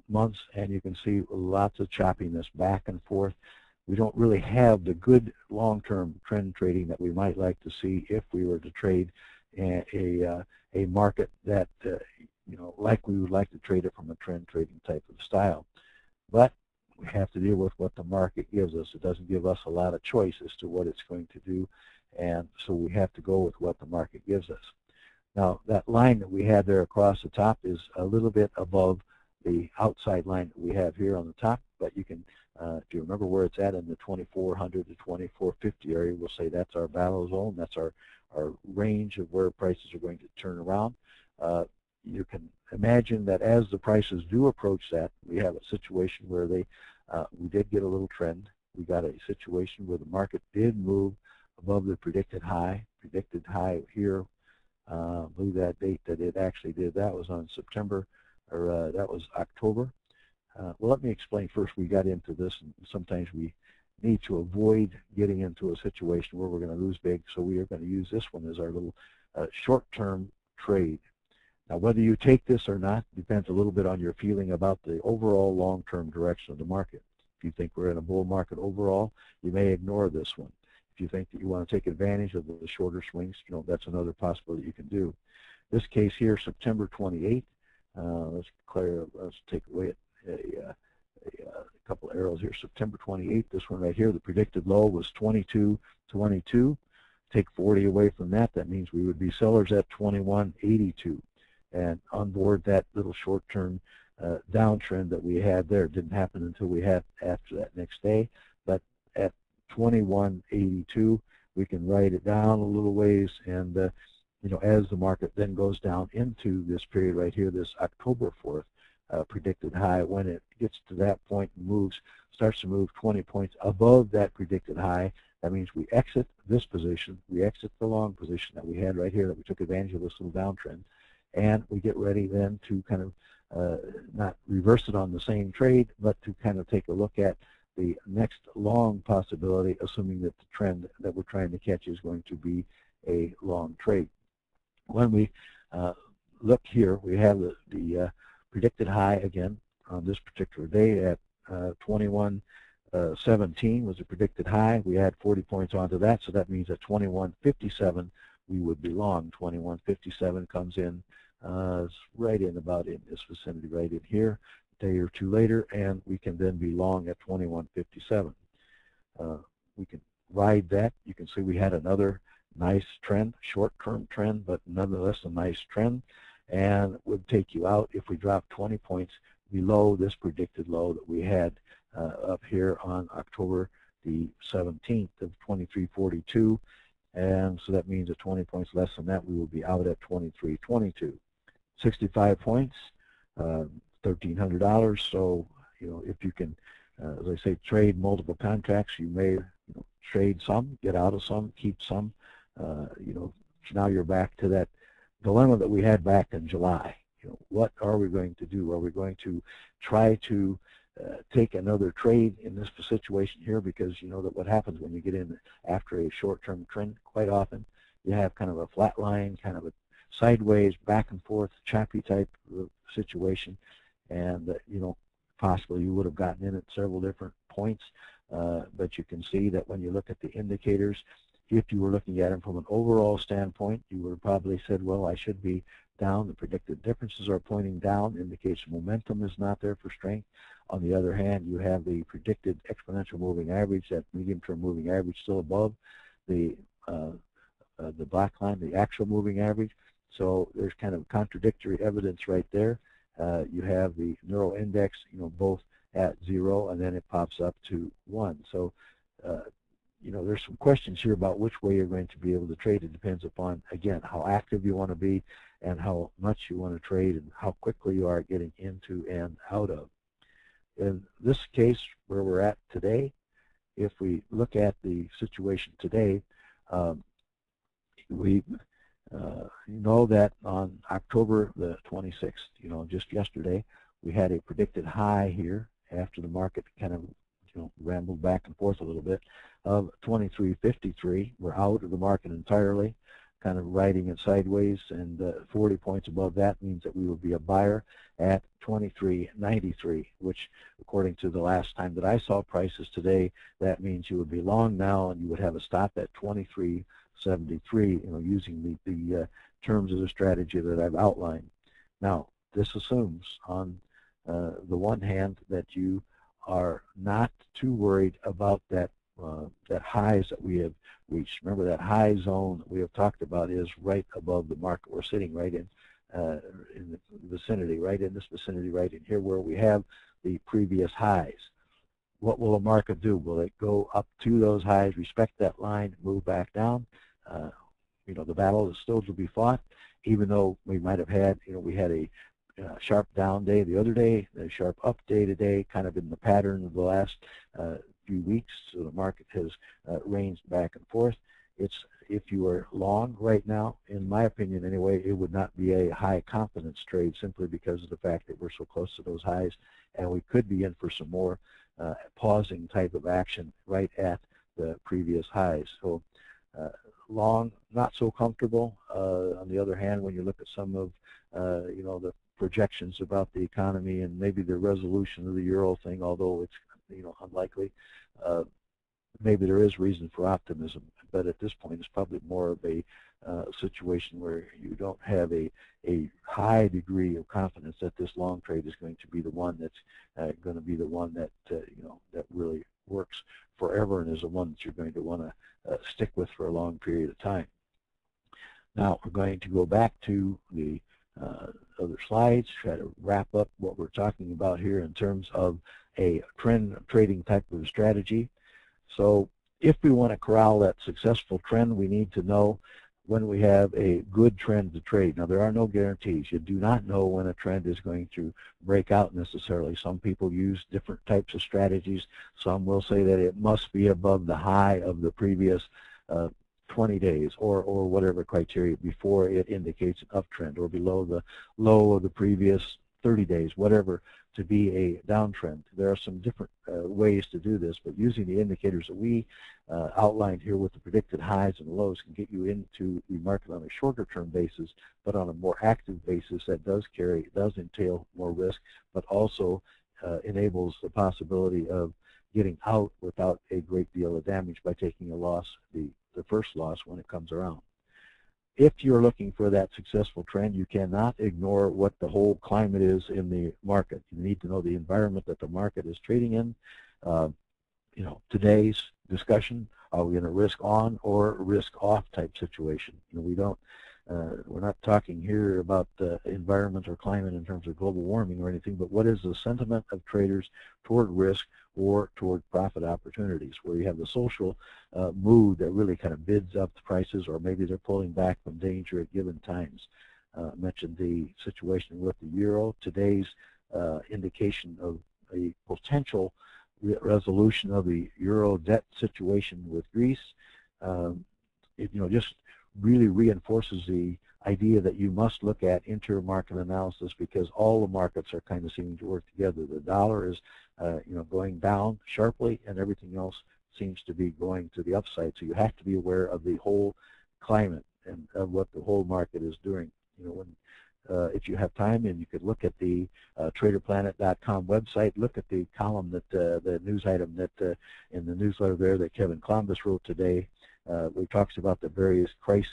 months, and you can see lots of choppiness back and forth. We don't really have the good long-term trend trading that we might like to see if we were to trade a market that, like we would like to trade it from a trend trading type of style. But we have to deal with what the market gives us. It doesn't give us a lot of choice as to what it's going to do, and so we have to go with what the market gives us. Now, that line that we had there across the top is a little bit above the outside line that we have here on the top, but you can, if you remember where it's at in the 2400 to 2450 area, we'll say that's our battle zone. That's our range of where prices are going to turn around. You can imagine that as the prices do approach that, we have a situation where we did get a little trend. We got a situation where the market did move above the predicted high here. I believe that date that it actually did, that was on September, or that was October. Well, let me explain first. We got into this, and sometimes we need to avoid getting into a situation where we're going to lose big, so we are going to use this one as our little short-term trade. Now, whether you take this or not depends a little bit on your feeling about the overall long-term direction of the market. If you think we're in a bull market overall, you may ignore this one. If you think that you want to take advantage of the shorter swings, that's another possibility you can do. This case here, September 28th. Let's take away a couple arrows here. September 28th, this one right here, the predicted low was 22.22. Take 40 away from that, that means we would be sellers at 21.82. And on board that little short-term downtrend that we had there. It didn't happen until we had after that next day, but at 21.82, we can write it down a little ways, and as the market then goes down into this period right here, this October 4th predicted high, when it gets to that point and starts to move 20 points above that predicted high, that means we exit this position, we exit the long position that we had right here, that we took advantage of this little downtrend, and we get ready then to kind of not reverse it on the same trade, but to kind of take a look at the next long possibility, assuming that the trend that we're trying to catch is going to be a long trade. When we look here, we have the predicted high again on this particular day at 21.17 was a predicted high. We add 40 points onto that, so that means at 21.57 we would be long. 21.57 comes in right in about in this vicinity right in here. Day or two later, and we can then be long at 21.57. We can ride that. You can see we had another nice trend, short-term trend, but nonetheless a nice trend, and would take you out if we drop 20 points below this predicted low that we had up here on October the 17th of 23.42, and so that means at 20 points less than that we will be out at 23.22. 65 points. $1,300. So if you can, as I say, trade multiple contracts, you may trade some, get out of some, keep some. Now you're back to that dilemma that we had back in July. What are we going to do? Are we going to try to take another trade in this situation here? Because you know that what happens when you get in after a short-term trend, quite often you have kind of a flat line, kind of a sideways, back and forth, choppy type of situation. And possibly you would have gotten in at several different points, but you can see that when you look at the indicators, if you were looking at them from an overall standpoint, you would have probably said, well, I should be down. The predicted differences are pointing down, indicates momentum is not there for strength. On the other hand, you have the predicted exponential moving average, that medium-term moving average, still above the black line, the actual moving average. So there's kind of contradictory evidence right there. You have the neural index, both at 0, and then it pops up to 1. So, there's some questions here about which way you're going to be able to trade. It depends upon, again, how active you want to be and how much you want to trade and how quickly you are getting into and out of. In this case, where we're at today, if we look at the situation today, we know that on October the 26th, just yesterday, we had a predicted high here after the market kind of rambled back and forth a little bit of 23.53. We're out of the market entirely. kind of riding it sideways, and 40 points above that means that we would be a buyer at 23.93, which according to the last time that I saw prices today, that means you would be long now and you would have a stop at 23.73, using the terms of the strategy that I've outlined. Now, this assumes on the one hand that you are not too worried about that highs that we have reached. Remember, that high zone that we have talked about is right above the market. We're sitting right in the vicinity, right in this vicinity, right in here where we have the previous highs. What will the market do? Will it go up to those highs, respect that line, move back down? The battle is still to be fought, even though we might have had, we had a sharp down day the other day, a sharp up day today, kind of in the pattern of the last few weeks. So the market has ranged back and forth. If you are long right now, in my opinion anyway, it would not be a high confidence trade simply because of the fact that we're so close to those highs, and we could be in for some more pausing type of action right at the previous highs. So long, not so comfortable. On the other hand, when you look at some of the projections about the economy and maybe the resolution of the euro thing, although it's unlikely, maybe there is reason for optimism. But at this point, it's probably more of a situation where you don't have a high degree of confidence that this long trade is going to be the one that's going to be the one that that really works forever and is the one that you're going to want to stick with for a long period of time. Now we're going to go back to the other slides, try to wrap up what we're talking about here in terms of a trend trading type of strategy. So if we want to corral that successful trend, we need to know when we have a good trend to trade. Now, there are no guarantees. You do not know when a trend is going to break out necessarily. Some people use different types of strategies. Some will say that it must be above the high of the previous 20 days or whatever criteria before it indicates an uptrend, or below the low of the previous 30 days, whatever, to be a downtrend. There are some different ways to do this, but using the indicators that we outlined here with the predicted highs and lows can get you into the market on a shorter term basis, but on a more active basis that does entail more risk, but also enables the possibility of getting out without a great deal of damage by taking a loss, the first loss when it comes around. If you're looking for that successful trend, you cannot ignore what the whole climate is in the market. You need to know the environment that the market is trading in. Today's discussion, are we in a risk on or risk off type situation? We're not talking here about the environment or climate in terms of global warming or anything, but what is the sentiment of traders toward risk or toward profit opportunities, where you have the social mood that really kind of bids up the prices, or maybe they're pulling back from danger at given times. I mentioned the situation with the euro. Today's indication of a potential resolution of the euro debt situation with Greece, just really reinforces the idea that you must look at inter-market analysis, because all the markets are kind of seeming to work together. The dollar is going down sharply, and everything else seems to be going to the upside. So you have to be aware of the whole climate and of what the whole market is doing. If you have time, and you could look at the TraderPlanet.com website, look at the column that the news item that in the newsletter there that Kevin Columbus wrote today. Where he talks about the various crises